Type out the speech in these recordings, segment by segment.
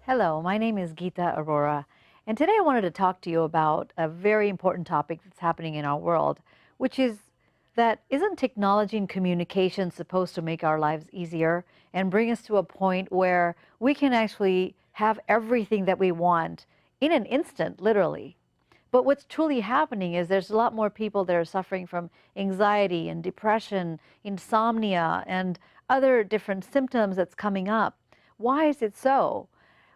Hello, my name is Geeta Aurora, and today I wanted to talk to you about a very important topic that's happening in our world, which is that isn't technology and communication supposed to make our lives easier and bring us to a point where we can actually have everything that we want in an instant, literally? But what's truly happening is there's a lot more people that are suffering from anxiety and depression, insomnia, and other different symptoms that's coming up. Why is it so?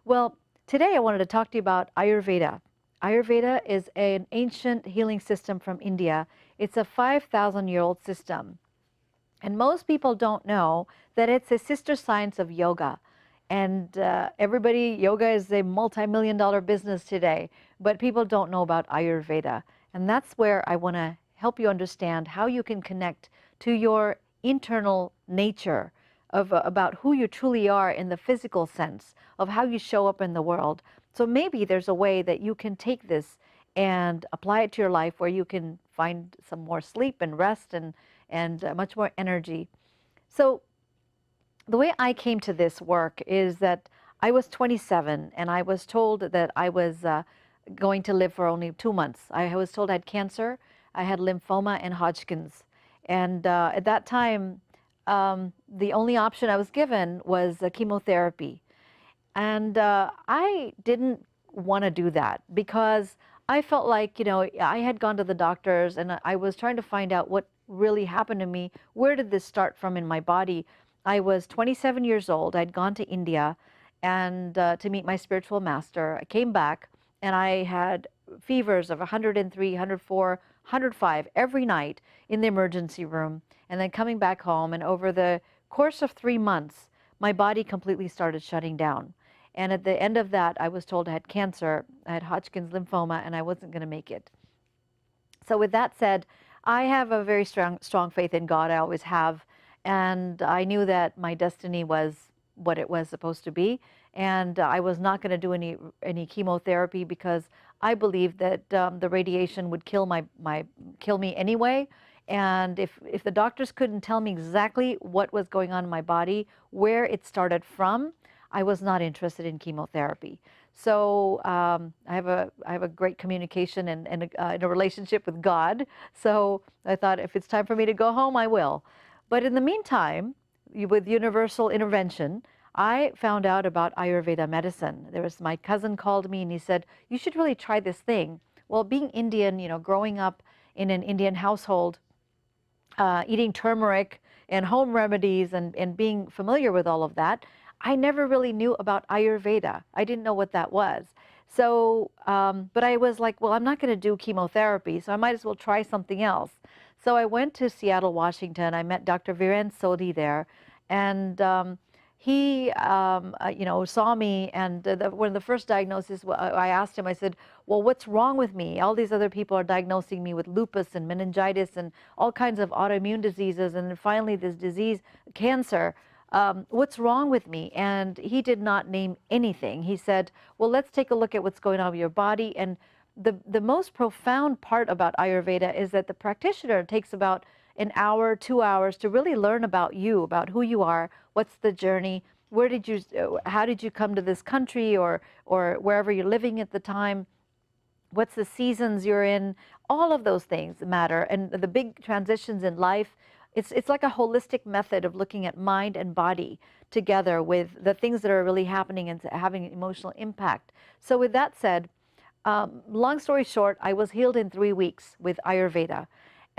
Well, today I wanted to talk to you about Ayurveda. Ayurveda is an ancient healing system from India. It's a 5,000-year-old system. And most people don't know that it's a sister science of yoga. And yoga is a multi-million dollar business today, but people don't know about Ayurveda. And that's where I want to help you understand how you can connect to your internal nature of about who you truly are in the physical sense of how you show up in the world. So maybe there's a way that you can take this and apply it to your life where you can find some more sleep and rest and much more energy. So the way I came to this work is that I was 27 and I was told that I was going to live for only 2 months. I was told I had cancer, I had lymphoma and Hodgkin's. And at that time, the only option I was given was chemotherapy. And I didn't want to do that because I felt like, I had gone to the doctors and I was trying to find out what really happened to me. Where did this start from in my body? I was 27 years old. I'd gone to India and to meet my spiritual master. I came back and I had fevers of 103, 104, 105 every night in the emergency room. And then coming back home, and over the course of 3 months, my body completely started shutting down. And at the end of that, I was told I had cancer, I had Hodgkin's lymphoma, and I wasn't going to make it. So with that said, I have a very strong faith in God. I always have. And I knew that my destiny was what it was supposed to be. And I was not going to do any chemotherapy because I believed that the radiation would kill me anyway. And if the doctors couldn't tell me exactly what was going on in my body, where it started from, I was not interested in chemotherapy. So I have a great communication and a relationship with God. So I thought if it's time for me to go home, I will. But in the meantime, with universal intervention, I found out about Ayurveda medicine. My cousin called me and he said, you should really try this thing. Well, being Indian, growing up in an Indian household, eating turmeric and home remedies and being familiar with all of that, I never really knew about Ayurveda. I didn't know what that was. So, but I was like, well, I'm not going to do chemotherapy, so I might as well try something else. So I went to Seattle, Washington. I met Dr. Viren Sodhi there, and he, saw me. And one of the first diagnoses, I asked him. I said, "Well, what's wrong with me? All these other people are diagnosing me with lupus and meningitis and all kinds of autoimmune diseases, and then finally this disease, cancer. What's wrong with me?" And he did not name anything. He said, "Well, let's take a look at what's going on with your body." And the most profound part about Ayurveda is that the practitioner takes about an hour, 2 hours to really learn about you, about who you are, what's the journey, how did you come to this country or wherever you're living at the time, what's the seasons you're in, all of those things matter. And the big transitions in life, it's like a holistic method of looking at mind and body together with the things that are really happening and having an emotional impact. So with that said, long story short, I was healed in 3 weeks with Ayurveda.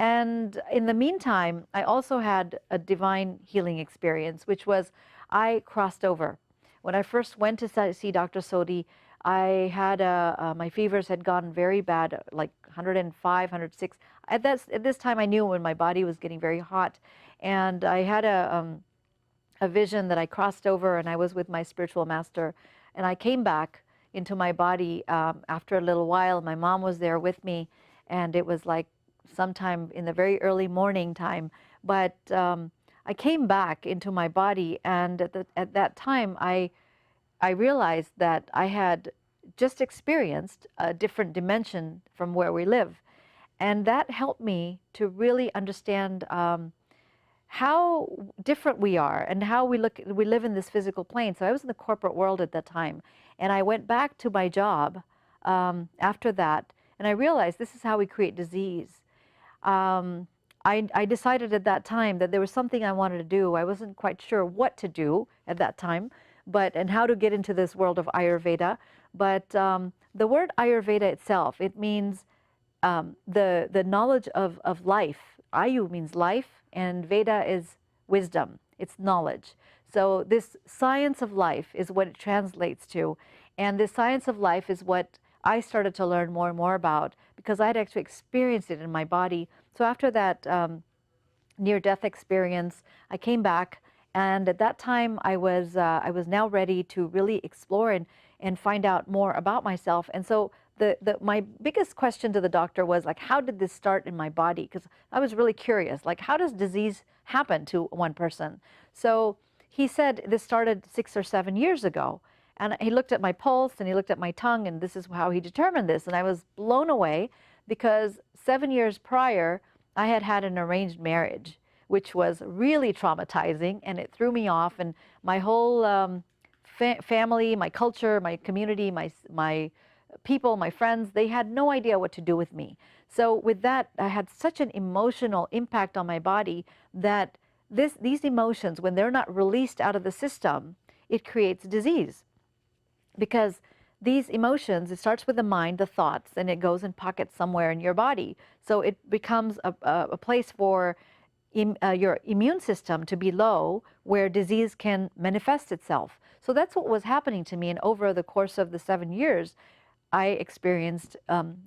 And in the meantime, I also had a divine healing experience, which was I crossed over. When I first went to see Dr. Sodhi, I had my fevers had gotten very bad, like 105, 106. At this time, I knew when my body was getting very hot, and I had a vision that I crossed over, and I was with my spiritual master, and I came back into my body after a little while. My mom was there with me, and it was like sometime in the very early morning time. But I came back into my body, and at that time, I realized that I had just experienced a different dimension from where we live. And that helped me to really understand how different we are and how we live in this physical plane. So I was in the corporate world at that time. And I went back to my job after that, and I realized this is how we create disease. um, I decided at that time that there was something I wanted to do. I wasn't quite sure what to do at that time, but and how to get into this world of Ayurveda. But the word Ayurveda itself, it means the knowledge of life. Ayu means life, and Veda is wisdom. It's knowledge. So this science of life is what it translates to, and this science of life is what I started to learn more and more about because I had actually experienced it in my body. So after that near-death experience, I came back, and at that time I was now ready to really explore and find out more about myself. And so my biggest question to the doctor was like, how did this start in my body? Because I was really curious, like, how does disease happen to one person? So he said this started 6 or 7 years ago. And he looked at my pulse and he looked at my tongue, and this is how he determined this. And I was blown away because 7 years prior, I had had an arranged marriage, which was really traumatizing, and it threw me off. And my whole family, my culture, my community, my people, my friends, they had no idea what to do with me. So with that, I had such an emotional impact on my body that these emotions, when they're not released out of the system, it creates disease. Because these emotions, it starts with the mind, the thoughts, and it goes in pockets somewhere in your body. So it becomes a place for your immune system to be low, where disease can manifest itself. So that's what was happening to me. And over the course of the 7 years, I experienced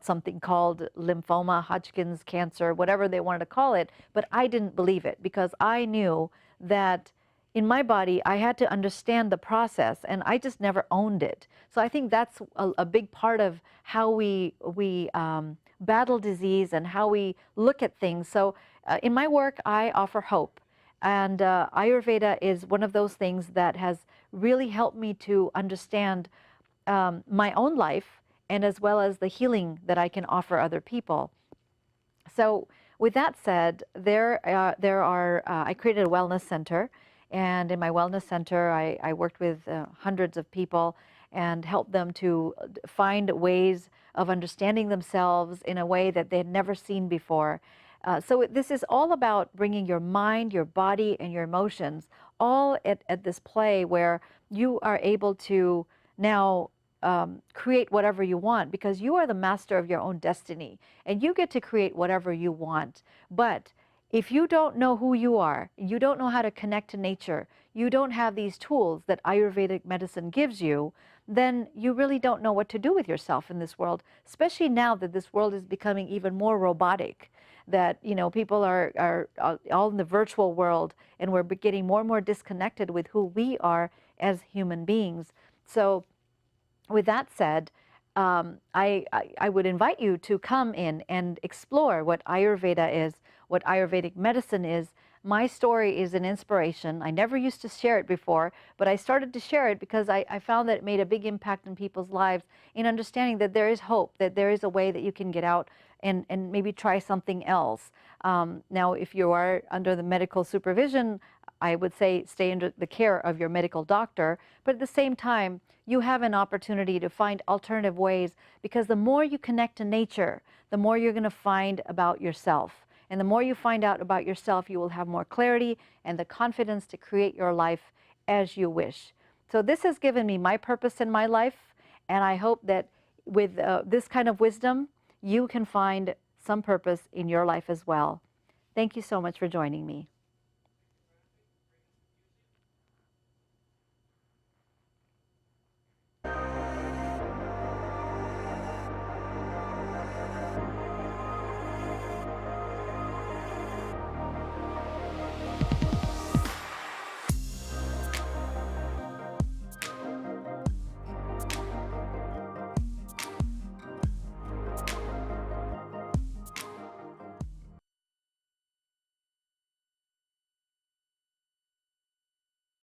something called lymphoma, Hodgkin's cancer, whatever they wanted to call it, but I didn't believe it because I knew that in my body, I had to understand the process, and I just never owned it. So I think that's a big part of how we battle disease and how we look at things. So in my work, I offer hope, and Ayurveda is one of those things that has really helped me to understand my own life, and as well as the healing that I can offer other people. So with that said, I created a wellness center, and in my wellness center, I worked with hundreds of people and helped them to find ways of understanding themselves in a way that they had never seen before. So this is all about bringing your mind, your body, and your emotions all at this play where you are able to now create whatever you want, because you are the master of your own destiny and you get to create whatever you want. But if you don't know who you are, you don't know how to connect to nature, you don't have these tools that Ayurvedic medicine gives you, then you really don't know what to do with yourself in this world, especially now that this world is becoming even more robotic, that, you know, people are all in the virtual world, and we're getting more and more disconnected with who we are as human beings. So with that said, I would invite you to come in and explore what Ayurveda is, what Ayurvedic medicine is. My story is an inspiration. I never used to share it before, but I started to share it because I found that it made a big impact in people's lives in understanding that there is hope, that there is a way that you can get out and maybe try something else. Now, if you are under the medical supervision, I would say stay under the care of your medical doctor, but at the same time, you have an opportunity to find alternative ways, because the more you connect to nature, the more you're going to find about yourself. And the more you find out about yourself, you will have more clarity and the confidence to create your life as you wish. So this has given me my purpose in my life, and I hope that with this kind of wisdom, you can find some purpose in your life as well. Thank you so much for joining me.